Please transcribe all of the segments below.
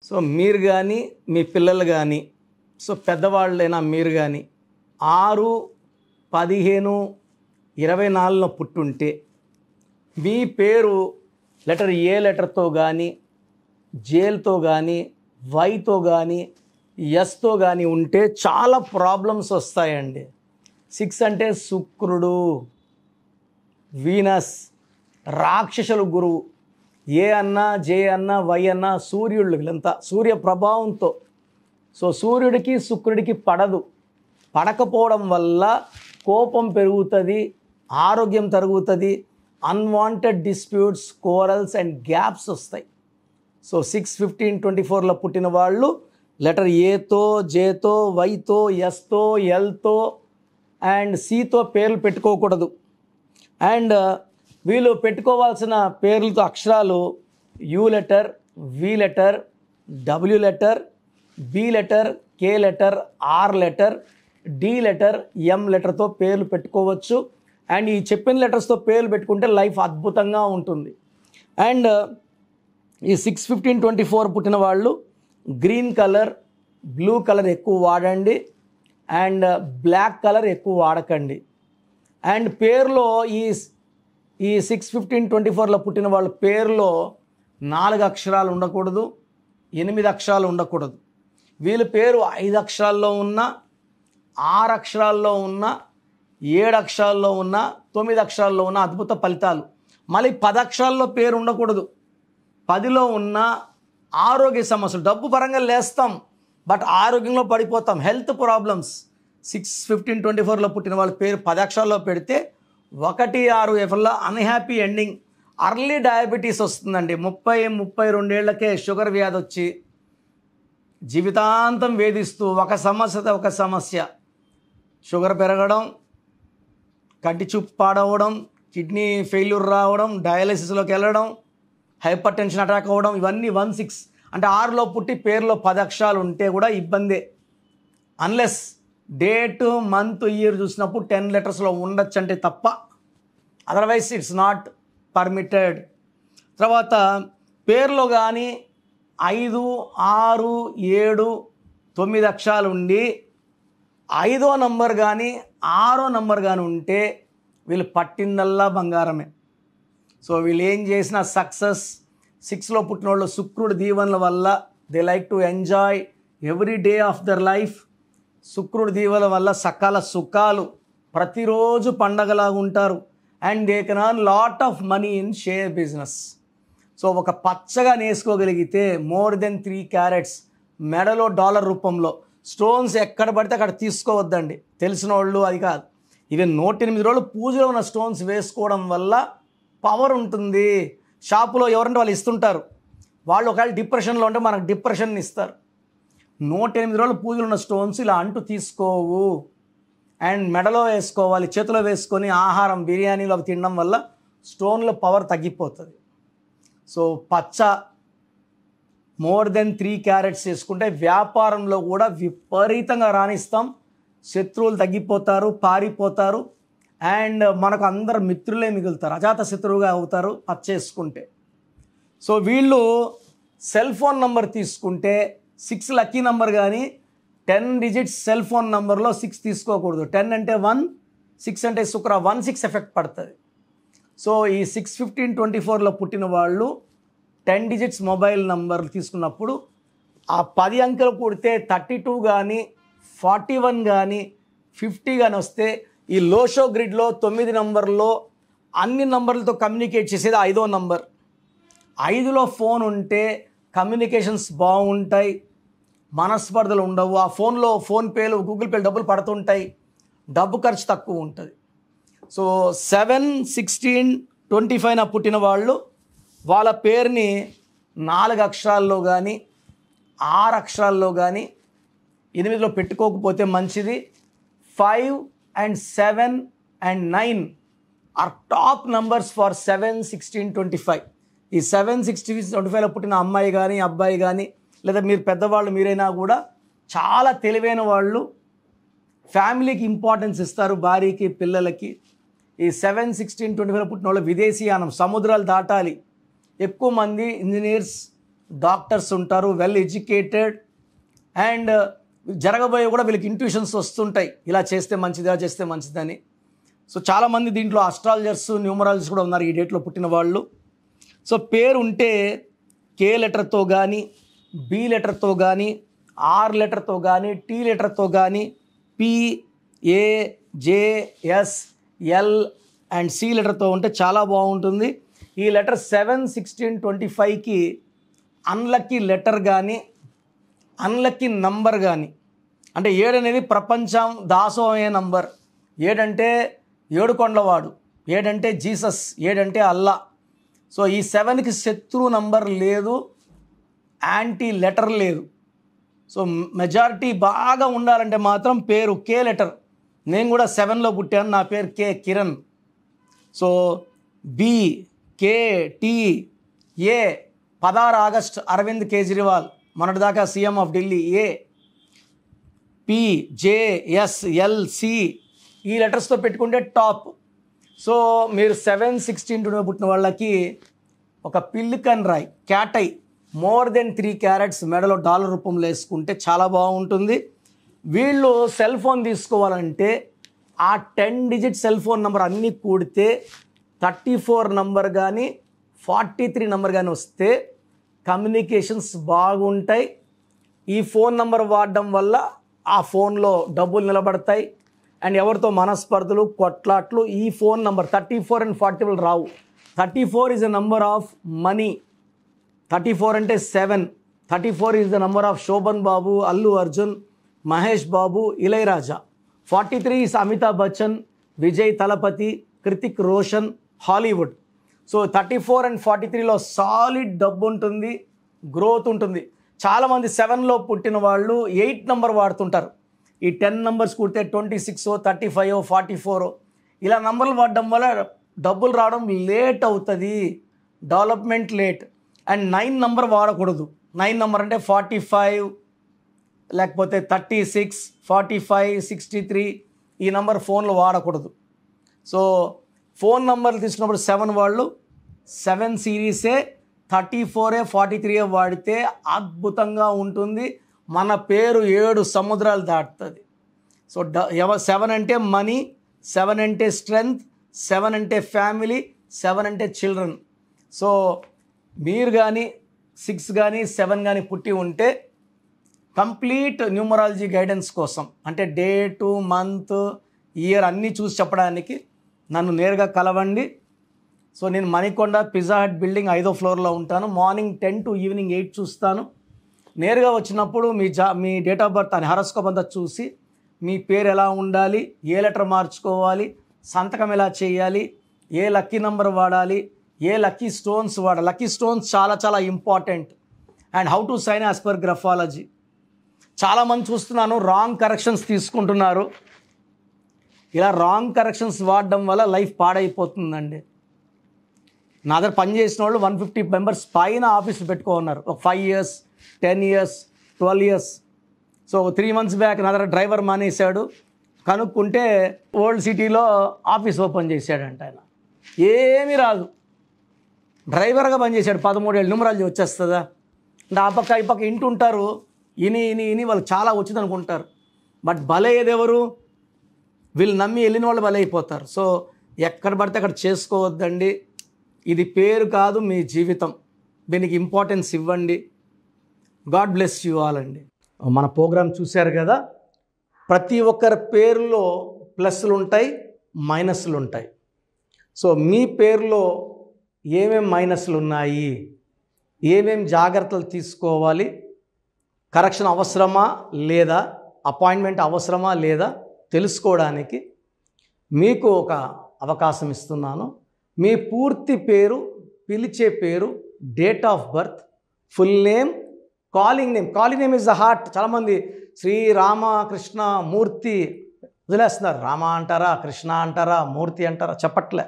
So మీరు కానీ మీ పిల్లలు కానీ సో పెద్దవాళ్ళైనా మీరు కానీ 6, 15, 24 పుట్టుంటే మీ పేరు లెటర్ ఏ లెటర్తో కానీ జేల్తో కానీ వైతో కానీ ఎస్తో కానీ ఉంటే చాలా ప్రాబ్లమ్స్ వస్తాయండి. 6 అంటే శుక్రుడు, వీనస్, రాక్షసుల గురువు. ఏ అన్నా జే అన్నా వై అన్నా సూర్యుడు, వీళ్ళంతా సూర్య ప్రభావంతో. సో సూర్యుడికి శుక్రుడికి పడకపోవడం వల్ల కోపం పెరుగుతుంది, ఆరోగ్యం తరుగుతుంది, unwanted disputes, quarrels and gaps వస్తాయి. సో 6, 15, 24లో పుట్టిన వాళ్ళు లెటర్ ఏతో జేతో వైతో ఎస్తో ఎల్తో అండ్ సితో పేర్లు పెట్టుకోకూడదు. అండ్ వీళ్ళు పెట్టుకోవాల్సిన పేర్లతో అక్షరాలు U letter, V letter, W letter, B letter, K letter, R letter, D letter, M లెటర్తో పేర్లు పెట్టుకోవచ్చు. అండ్ ఈ చెప్పిన లెటర్స్తో పేర్లు పెట్టుకుంటే లైఫ్ అద్భుతంగా ఉంటుంది. అండ్ ఈ 6, 15, 24 పుట్టిన వాళ్ళు గ్రీన్ కలర్, బ్లూ కలర్ ఎక్కువ వాడండి అండ్ బ్లాక్ కలర్ ఎక్కువ వాడకండి. అండ్ పేరులో ఈ 6, 15, 24లో పుట్టిన వాళ్ళ పేరులో 4 అక్షరాలు ఉండకూడదు, 8 అక్షరాలు ఉండకూడదు. వీళ్ళ పేరు 5 అక్షరాల్లో ఉన్న, 6 అక్షరాల్లో ఉన్న, 7 అక్షరాల్లో ఉన్న, 9 అక్షరాల్లో ఉన్న అద్భుత ఫలితాలు. మళ్ళీ 10 అక్షరాల్లో పేరు ఉండకూడదు. 10లో ఉన్న ఆరోగ్య సమస్యలు, డబ్బు పరంగా లేస్తాం బట్ ఆరోగ్యంలో పడిపోతాం, హెల్త్ ప్రాబ్లమ్స్. 6, 15, 24లో పుట్టిన వాళ్ళ పేరు 10 అక్షరాల్లో పెడితే 1, 6 ఏప్రిల్లో అన్హ్యాపీ ఎండింగ్. అర్లీ డయాబెటీస్ వస్తుందండి. 30, 32 ఏళ్లకే షుగర్ వ్యాధి వచ్చి జీవితాంతం వేధిస్తూ ఒక సమస్య షుగర్ పెరగడం, కంటి చూపు పాడవడం, కిడ్నీ ఫెయిల్యూర్ రావడం, డయాలసిస్లోకి వెళ్ళడం, హైపర్ టెన్షన్ అటాక్ అవ్వడం, ఇవన్నీ 1, 6 అంటే 6లో పుట్టి పేరులో 10 అక్షరాలు ఉంటే కూడా ఇబ్బందే. అన్లెస్ డేట్, మంత్, ఇయర్ చూసినప్పుడు 10 లెటర్స్లో ఉండొచ్చు అంటే తప్ప, అదర్వైజ్ ఇట్స్ నాట్ పర్మిటెడ్. తర్వాత పేరులో కానీ 5, 6, 7, 9 అక్షరాలు ఉండి 5వ నంబర్ కానీ 6వ నంబర్ కానీ ఉంటే వీళ్ళు పట్టిందల్లా బంగారమే. సో వీళ్ళు ఏం చేసినా సక్సెస్. 6లో పుట్టిన వాళ్ళు శుక్రుడి దీవెనల వల్ల they like to enjoy every day of their life. శుక్రుడి దీవెనల వల్ల సకల సుఖాలు, ప్రతిరోజు పండగలాగా ఉంటారు. And they can earn lot of money in share business. So ఒక పచ్చగా నేసుకోగలిగితే మోర్ దెన్ 3 క్యారెట్స్ మెడలో డాలర్ రూపంలో స్టోన్స్ ఎక్కడ పడితే అక్కడ తీసుకోవద్దండి. తెలిసిన వాళ్ళు అది కాదు, ఈవెన్ 108 రోజులు పూజలో ఉన్న స్టోన్స్ వేసుకోవడం వల్ల పవర్ ఉంటుంది. షాపులో ఎవరంటే వాళ్ళు ఇస్తుంటారు, వాళ్ళు ఒకవేళ డిప్రెషన్లో ఉంటే మనకు డిప్రెషన్ ఇస్తారు. 108 రోజులు పూజలు ఉన్న స్టోన్స్ ఇలా అంటూ తీసుకోవు. అండ్ మెడలో వేసుకోవాలి, చేతిలో వేసుకొని ఆహారం బిర్యానీలో అవి తినడం వల్ల స్టోన్లో పవర్ తగ్గిపోతుంది. సో పచ్చ మోర్ దెన్ 3 క్యారెట్స్ వేసుకుంటే వ్యాపారంలో కూడా విపరీతంగా రాణిస్తాం. శత్రువులు తగ్గిపోతారు, పారిపోతారు. అండ్ మనకు అందరు మిత్రులే మిగులుతారు, అజాత శత్రువుగా అవుతారు పచ్చ వేసుకుంటే. సో వీళ్ళు సెల్ ఫోన్ నంబర్ తీసుకుంటే 6 లక్కీ నంబర్ కానీ 10 డిజిట్స్ సెల్ ఫోన్ నంబర్లో 6 తీసుకోకూడదు. 10 అంటే 1, 6 అంటే శుక్ర, 1, 6 ఎఫెక్ట్ పడుతుంది. సో ఈ 6, 15, 24లో పుట్టిన వాళ్ళు 10 డిజిట్స్ మొబైల్ నంబర్ తీసుకున్నప్పుడు ఆ 10 అంకెలు కూడితే 32 కానీ 41 కానీ 50 కానీ వస్తే ఈ లోషో గ్రిడ్లో 9 నంబర్లో అన్ని నంబర్లతో కమ్యూనికేట్ చేసేది 5వ నంబర్. 5లో ఫోన్ ఉంటే కమ్యూనికేషన్స్ బాగుంటాయి, మనస్పర్ధలు ఉండవు. ఆ ఫోన్లో ఫోన్పేలు, గూగుల్ పేలు డబ్బులు పడుతుంటాయి, డబ్బు ఖర్చు తక్కువ ఉంటుంది. సో 7, 16, 25 పుట్టిన వాళ్ళు వాళ్ళ పేరుని 4 అక్షరాల్లో కానీ 6 అక్షరాల్లో కానీ 8లో పెట్టుకోకపోతే మంచిది. 5 and 7 and 9 are top numbers for 7, 16, 25. ఈ 7, 16, 25లో పుట్టిన అమ్మాయి కానీ అబ్బాయి కానీ లేదా మీరు పెద్దవాళ్ళు మీరైనా కూడా చాలా తెలివైన వాళ్ళు, ఫ్యామిలీకి ఇంపార్టెన్స్ ఇస్తారు, భార్యకి పిల్లలకి. ఈ 7, 16, 25లో పుట్టిన వాళ్ళు విదేశీయానం, సముద్రాలు దాటాలి. ఎక్కువ మంది ఇంజనీర్స్, డాక్టర్స్ ఉంటారు, వెల్ ఎడ్యుకేటెడ్, అండ్ జరగబోయే కూడా వీళ్ళకి ఇంట్యూషన్స్ వస్తుంటాయి, ఇలా చేస్తే మంచిది, ఇలా చేస్తే మంచిదని. సో చాలామంది దీంట్లో అస్ట్రాలజర్స్, న్యూమరాలజిస్ట్ కూడా ఉన్నారు ఈ డేట్లో పుట్టిన వాళ్ళు. సో పేరు ఉంటే కే లెటర్తో కానీ, బి లెటర్తో కానీ, ఆర్ లెటర్తో కానీ, టీ లెటర్తో కానీ, P, A, J, S, L and C లెటర్తో ఉంటే చాలా బాగుంటుంది. ఈ లెటర్ 7, 16, 25కి అన్లక్కీ లెటర్ కానీ, అన్లక్కీ నంబర్ కానీ, అంటే 7 అనేది ప్రపంచం దాసోహమైన నంబర్. 7 అంటే ఏడుకొండలవాడు, 7 అంటే జీసస్, 7 అంటే అల్లా. సో ఈ 7కి శత్రు నంబర్ లేదు, యాంటీ లెటర్ లేదు. సో మెజారిటీ బాగా ఉండాలంటే మాత్రం పేరు కే లెటర్. నేను కూడా 7లో పుట్టాను, నా పేరు K Kiran. So B, K, T, A 16 August Arvind Kejriwal, మొన్నటిదాకా CM of Delhi. A, P, J, S, L, C ఈ లెటర్స్తో పెట్టుకుంటే టాప్. సో మీరు 7, 16, 20 పుట్టిన వాళ్ళకి ఒక పిల్లికన్ రాయ్, cat eye, more than 3 carats మెడలో డాలర్ రూపంలో వేసుకుంటే చాలా బాగుంటుంది. వీళ్ళు సెల్ ఫోన్ తీసుకోవాలంటే ఆ 10 డిజిట్ సెల్ ఫోన్ నెంబర్ అన్నీ కూడితే 34 నంబర్ కానీ 43 నంబర్ కానీ వస్తే కమ్యూనికేషన్స్ బాగుంటాయి. ఈ ఫోన్ నెంబర్ వాడడం వల్ల ఆ ఫోన్లో డబ్బులు నిలబడతాయి అండ్ ఎవరితో మనస్పర్ధలు, కొట్లాట్లు ఈ ఫోన్ నెంబర్ 34 and 40 రావు. 34 is the number of money, 34 అంటే 7, 34 is the number of Sobhan Babu, Allu Arjun, Mahesh Babu, Ilaiyaraaja. 43 is Amitabh Bachchan, Vijay Thalapathy, Hrithik Roshan, Hollywood. So 34 and 43లో సాలిడ్ డబ్బు ఉంటుంది, గ్రోత్ ఉంటుంది. చాలామంది 7లో పుట్టిన వాళ్ళు 8 నంబర్ వాడుతుంటారు. ఈ 10 నంబర్స్ కూడితే 26, 35, 44 ఇలా నంబర్లు వాడడం వల్ల డబ్బులు రావడం లేట్ అవుతుంది, డెవలప్మెంట్ లేట్. అండ్ 9 నంబర్ వాడకూడదు. 9 నంబర్ అంటే 45 లేకపోతే 36, 45, 63 ఈ నంబర్ ఫోన్లో వాడకూడదు. సో ఫోన్ నంబర్లు తీసుకున్నప్పుడు 7 వాళ్ళు 7 సిరీసే, 34, 43 వాడితే అద్భుతంగా ఉంటుంది. మన పేరు 7 సముద్రాలు దాటుతుంది. సో 7 అంటే మనీ, 7 అంటే స్ట్రెంగ్త్, 7 అంటే ఫ్యామిలీ, 7 అంటే చిల్డ్రన్. సో మీరు కానీ 6 కానీ 7 కానీ పుట్టి ఉంటే కంప్లీట్ న్యూమరాలజీ గైడెన్స్ కోసం, అంటే డేటు, మంత్, ఇయర్ అన్నీ చూసి చెప్పడానికి నన్ను నేరుగా కలవండి. సో నేను మణికొండ పిజ్జా హట్ బిల్డింగ్ 5వ ఫ్లోర్లో ఉంటాను. మార్నింగ్ 10 to ఈవినింగ్ 8 చూస్తాను. నేరుగా వచ్చినప్పుడు మీ డేట్ ఆఫ్ బర్త్ అని హారోస్కోప్ అంతా చూసి మీ పేరు ఎలా ఉండాలి, ఏ లెటర్ మార్చుకోవాలి, సంతకం ఎలా చేయాలి, ఏ లక్కీ నెంబర్ వాడాలి, ఏ లక్కీ స్టోన్స్ వాడాలి. లక్కీ స్టోన్స్ చాలా చాలా important. And how to sign as per graphology. చాలామంది చూస్తున్నాను రాంగ్ కరెక్షన్స్ తీసుకుంటున్నారు. ఇలా రాంగ్ కరెక్షన్స్ వాడడం వల్ల లైఫ్ పాడైపోతుందండి. నా దగ్గర పనిచేసిన వాళ్ళు 150 మెంబర్స్ పైన ఆఫీస్ పెట్టుకున్నారు. ఒక 5 years, 10 years, 12 years. So 3 months back నా దగ్గర డ్రైవర్ మానేశాడు. కనుక్కుంటే ఓల్డ్ సిటీలో ఆఫీస్ ఓపెన్ చేశాడంట. ఆయన ఏమీ రాదు, డ్రైవర్గా పనిచేశాడు. 13 ఏళ్ళు న్యూమరాలజీ వచ్చేస్తుందా అంటే ఆ పక్క ఈ పక్క ఇంటుంటారు, ఇని వాళ్ళు చాలా వచ్చింది అనుకుంటారు. బట్ బలయ్యేది ఎవరు? వీళ్ళు నమ్మి వెళ్ళిన వాళ్ళు బలైపోతారు. సో ఎక్కడ పడితే అక్కడ చేసుకోవద్దండి. ఇది పేరు కాదు, మీ జీవితం. దీనికి ఇంపార్టెన్స్ ఇవ్వండి. గాడ్ బ్లెస్ యూ ఆల్ అండి. మన ప్రోగ్రాం చూశారు కదా. ప్రతి ఒక్కరి పేరులో ప్లస్లు ఉంటాయి, మైనస్లు ఉంటాయి. సో మీ పేరులో ఏమేం మైనస్లు ఉన్నాయి, ఏమేం జాగ్రత్తలు తీసుకోవాలి, కరెక్షన్ అవసరమా లేదా, అపాయింట్మెంట్ అవసరమా లేదా తెలుసుకోవడానికి మీకు ఒక అవకాశం ఇస్తున్నాను. మీ పూర్తి పేరు, పిలిచే పేరు, date of birth, full name, calling name. Calling name is the heart. చాలామంది శ్రీరామకృష్ణ మూర్తి వదిలేస్తున్నారు. రామ అంటారా, కృష్ణ అంటారా, మూర్తి అంటారా చెప్పట్లే.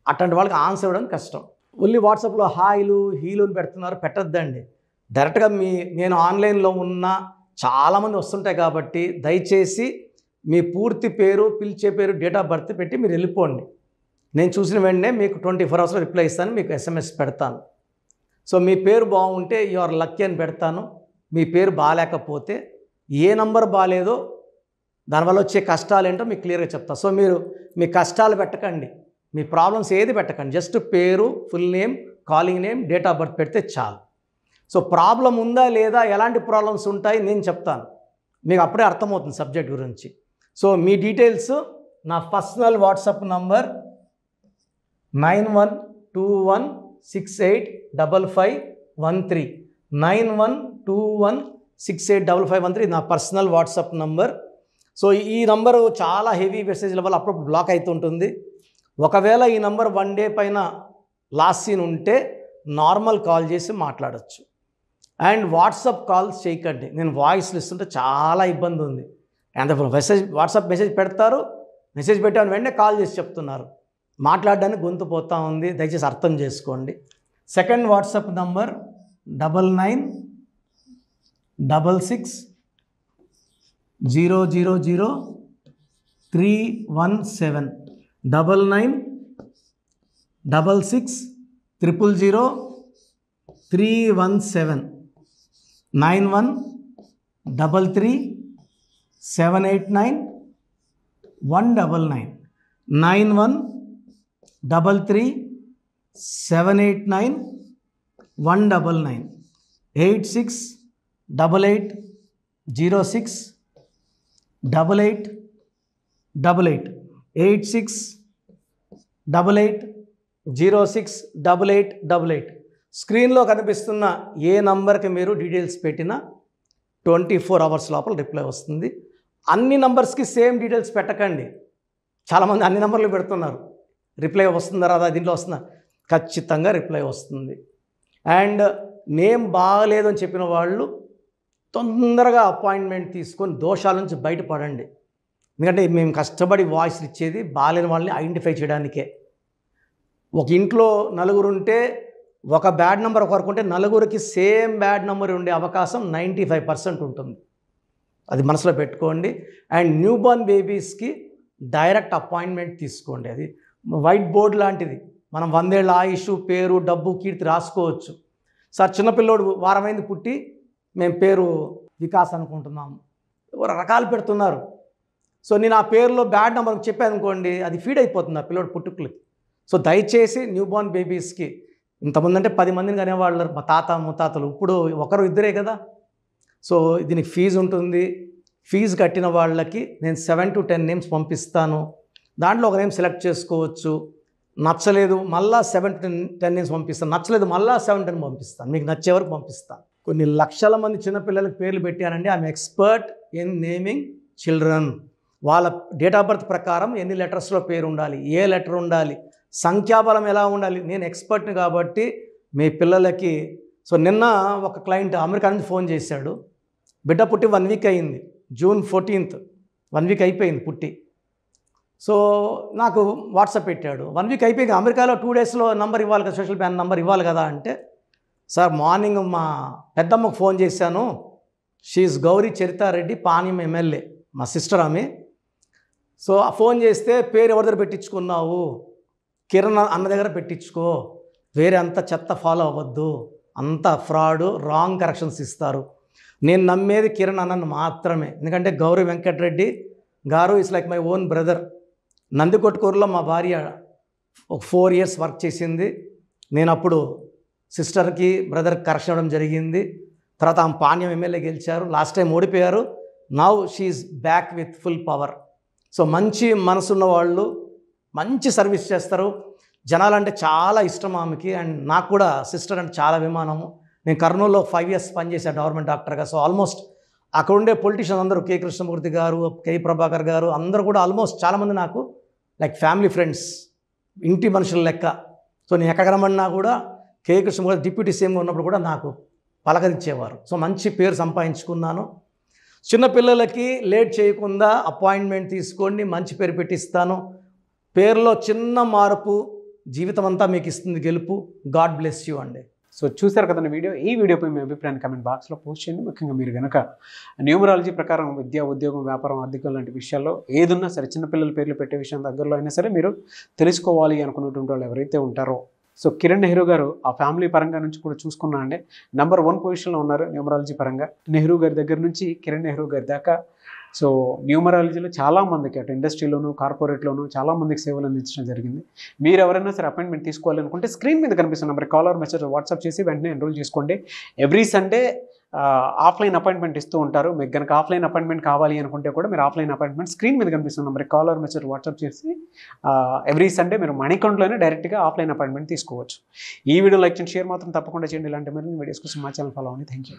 అట్లాంటి వాళ్ళకి ఆన్సర్ ఇవ్వడం కష్టం. ఓన్లీ వాట్సాప్లో హాయిలు హీలుని పెడుతున్నారు, పెట్టద్దండి. డైరెక్ట్గా నేను ఆన్లైన్లో ఉన్న చాలామంది వస్తుంటాయి కాబట్టి దయచేసి మీ పూర్తి పేరు, పిలిచే పేరు, డేట్ ఆఫ్ బర్త్ పెట్టి మీరు వెళ్ళిపోండి. నేను చూసిన వెంటనే మీకు 24 hours రిప్లై ఇస్తాను, మీకు SMS పెడతాను. సో మీ పేరు బాగుంటే యు ఆర్ లక్కీ అని పెడతాను. మీ పేరు బాగాలేకపోతే ఏ నంబర్ బాగాలేదో దానివల్ల వచ్చే కష్టాలు ఏంటో మీకు క్లియర్గా చెప్తా. సో మీరు మీ కష్టాలు పెట్టకండి, మీ ప్రాబ్లమ్స్ ఏది పెట్టకండి, జస్ట్ పేరు, full name, calling name, date of birth పెడితే చాలు. సో ప్రాబ్లం ఉందా లేదా, ఎలాంటి ప్రాబ్లమ్స్ ఉంటాయి నేను చెప్తాను, మీకు అప్పుడే అర్థమవుతుంది సబ్జెక్ట్ గురించి. సో మీ డీటెయిల్స్ నా పర్సనల్ వాట్సాప్ నంబర్ 9121685513 9121685513 నా పర్సనల్ వాట్సాప్ నంబర్. సో ఈ నంబరు చాలా హెవీ మెసేజ్ల వల్ల అప్పుడప్పుడు బ్లాక్ అవుతుంటుంది. ఒకవేళ ఈ నంబర్ 1 డే పైన లాస్ట్ సీన్ ఉంటే నార్మల్ కాల్ చేసి మాట్లాడచ్చు. అండ్ వాట్సాప్ కాల్స్ చేయకండి, నేను వాయిస్లు ఇస్తుంటే చాలా ఇబ్బంది ఉంది. అంత వాట్సాప్ మెసేజ్ పెడతారు, మెసేజ్ పెట్టాను వెంటనే కాల్ చేసి చెప్తున్నారు, మాట్లాడడానికి గొంతు పోతా ఉంది, దయచేసి అర్థం చేసుకోండి. Second WhatsApp number 9966000317 9966000317 9133789199 9133789199 8688068888 8688068888. స్క్రీన్లో కనిపిస్తున్న ఏ నంబర్కి మీరు డీటెయిల్స్ పెట్టినా 24 hours లోపల రిప్లై వస్తుంది. అన్ని నంబర్స్కి సేమ్ డీటెయిల్స్ పెట్టకండి, చాలామంది అన్ని నంబర్లు పెడుతున్నారు, రిప్లై వస్తుందా రాదా, దీంట్లో వస్తుందా, ఖచ్చితంగా రిప్లై వస్తుంది. అండ్ నేమ్ బాగలేదు అని చెప్పిన వాళ్ళు తొందరగా అపాయింట్మెంట్ తీసుకొని దోషాల నుంచి బయటపడండి. ఎందుకంటే మేము కష్టపడి వాయిస్ ఇచ్చేది బాగాలేని వాళ్ళని ఐడెంటిఫై చేయడానికే. ఒక ఇంట్లో నలుగురు ఉంటే ఒక బ్యాడ్ నెంబర్ ఒకరికి ఉంటే నలుగురికి సేమ్ బ్యాడ్ నెంబర్ ఉండే అవకాశం 95% ఉంటుంది, అది మనసులో పెట్టుకోండి. అండ్ న్యూ బోర్న్ బేబీస్కి డైరెక్ట్ అపాయింట్మెంట్ తీసుకోండి, అది వైట్ బోర్డ్ లాంటిది, మనం 100 ఏళ్ళ ఆయుష్, పేరు, డబ్బు, కీర్తి రాసుకోవచ్చు. సార్ చిన్నపిల్లోడు వారమైంది పుట్టి మేము పేరు వికాస్ అనుకుంటున్నాము, రకాలు పెడుతున్నారు. సో నేను ఆ పేరులో బ్యాడ్ నెంబర్ చెప్పాను అనుకోండి, అది ఫీడ్ అయిపోతుంది ఆ పిల్లోడు పుట్టుకులకి. సో దయచేసి న్యూ బోర్న్ బేబీస్కి, ఇంతమంది అంటే 10 మందిని కనేవాళ్ళు మా తాత ముత్తాతలు, ఇప్పుడు ఒకరు ఇద్దరే కదా. సో దీనికి ఫీజు ఉంటుంది, ఫీజు కట్టిన వాళ్ళకి నేను 7 to 10 నేమ్స్ పంపిస్తాను, దాంట్లో ఒక నేమ్ సెలెక్ట్ చేసుకోవచ్చు. నచ్చలేదు మళ్ళీ 7 to 10 నేమ్స్ పంపిస్తాను, నచ్చలేదు మళ్ళీ 7 to 10 పంపిస్తాను, మీకు నచ్చే వరకు పంపిస్తాను. కొన్ని లక్షల మంది చిన్నపిల్లలకి పేర్లు పెట్టానండి, I'm expert in naming children. వాళ్ళ డేట్ ఆఫ్ బర్త్ ప్రకారం ఎన్ని లెటర్స్లో పేరు ఉండాలి, ఏ లెటర్ ఉండాలి, సంఖ్యాబలం ఎలా ఉండాలి, నేను ఎక్స్పర్ట్ని కాబట్టి మీ పిల్లలకి. సో నిన్న ఒక క్లయింట్ అమెరికా నుంచి ఫోన్ చేశాడు, బిడ్డ పుట్టి 1 week అయింది, June 14th 1 week అయిపోయింది పుట్టి. సో నాకు వాట్సాప్ పెట్టాడు, 1 week అయిపోయింది, అమెరికాలో 2 daysలో నంబర్ ఇవ్వాలి కదా, సోషల్ ప్లాన్ నంబర్ ఇవ్వాలి కదా అంటే, సార్ మార్నింగ్ మా పెద్దమ్మకు ఫోన్ చేశాను, షీఈస్ గౌరీ చరితారెడ్డి, పాణ్యం ఎమ్మెల్యే, మా సిస్టర్ ఆమె. సో ఫోన్ చేస్తే పేరు ఎవరి దగ్గర పెట్టించుకున్నావు, కిరణ్ అన్న దగ్గర పెట్టించుకో, వేరే అంత చెత్త ఫాలో అవ్వద్దు, అంత ఫ్రాడ్, రాంగ్ కరెక్షన్స్ ఇస్తారు. నేను నమ్మేది కిరణ్ అన్నను మాత్రమే, ఎందుకంటే గౌరీ వెంకటరెడ్డి గారు is like my own brother. నందికొట్కూరులో మా భార్య ఒక 4 years వర్క్ చేసింది, నేను అప్పుడు సిస్టర్కి బ్రదర్కి కరెక్షన్ ఇవ్వడం జరిగింది. తర్వాత ఆమె పాణ్యం ఎమ్మెల్యే గెలిచారు, లాస్ట్ టైం ఓడిపోయారు, now she is back with full power. So మంచి మనసున్న వాళ్ళు మంచి సర్వీస్ చేస్తారు, జనాలంటే చాలా ఇష్టం ఆమెకి. అండ్ నాకు కూడా సిస్టర్ అంటే చాలా అభిమానము. నేను కర్నూలులో 5 years పనిచేశాను గవర్నమెంట్ డాక్టర్గా. సో ఆల్మోస్ట్ అక్కడ ఉండే పొలిటీషియన్స్ అందరూ, కె కృష్ణమూర్తి గారు, కె ప్రభాకర్ గారు, అందరూ కూడా ఆల్మోస్ట్ చాలామంది నాకు లైక్ ఫ్యామిలీ ఫ్రెండ్స్, ఇంటి మనుషుల లెక్క. సో నేను ఎక్కడ కనబడినా కూడా కె కృష్ణమూర్తి డిప్యూటీ సీఎంగా ఉన్నప్పుడు కూడా నాకు పలకరించేవారు. సో మంచి పేరు సంపాదించుకున్నాను. చిన్నపిల్లలకి లేట్ చేయకుండా అపాయింట్మెంట్ తీసుకోండి, మంచి పేరు పెట్టిస్తాను. పేరులో చిన్న మార్పు జీవితం అంతా మీకు ఇస్తుంది గెలుపు. గాడ్ బ్లెస్ యూ అండి. సో చూసారు కదండి వీడియో. ఈ వీడియోపై మీ అభిప్రాయాన్ని కామెంట్ బాక్స్లో పోస్ట్ చేయండి. ముఖ్యంగా మీరు కనుక న్యూమరాలజీ ప్రకారం విద్య, ఉద్యోగం, వ్యాపారం, ఆర్థికం లాంటి విషయాల్లో ఏదున్నా సరే, చిన్నపిల్లల పేర్లు పెట్టే విషయం దగ్గరలో అయినా సరే మీరు తెలుసుకోవాలి అనుకున్నటువంటి వాళ్ళు ఎవరైతే ఉంటారో సో కిరణ్ నెహ్రూ గారు ఆ ఫ్యామిలీ పరంగా నుంచి కూడా చూసుకున్నా అండి నెంబర్ 1 పొజిషన్లో ఉన్నారు న్యూమరాలజీ పరంగా. నెహ్రూ గారి దగ్గర నుంచి కిరణ్ నెహ్రూ గారి దాకా సో న్యూమరాలజీలో చాలామందికి అటు ఇండస్ట్రీలోను కార్పొరేట్లోను చాలామందికి సేవలు అందించడం జరిగింది. మీరు ఎవరైనా సరే అపాయింట్మెంట్ తీసుకోవాలనుకుంటే స్క్రీన్ మీద కనిపిస్తున్న number call or message WhatsApp చేసి వెంటనే ఎన్రోల్ చేసుకోండి. ఎవ్రీ సండే ఆఫ్లైన్ అపాయింట్మెంట్ ఇస్తూ ఉంటారు. మీకు కనుక ఆఫ్లైన్ అపాయింట్మెంట్ కావాలి అనుకుంటే కూడా మీరు ఆఫ్లైన్ అపాయింట్మెంట్ స్క్రీన్ మీద కనిపిస్తున్న number call or message WhatsApp చేసి ఎవ్రీ సండే మీరు మణికొండలోనే డైరెక్ట్గా ఆఫ్లైన్ అపాయింట్మెంట్ తీసుకోవచ్చు. ఈ వీడియో లైక్ చేయండి, షేర్ మాత్రం తప్పకుండా చేయండి. ఇలాంటి మరిన్ని వీడియోస్ కోసం మా ఛానల్ ఫాలో అవ్వండి. Thank you.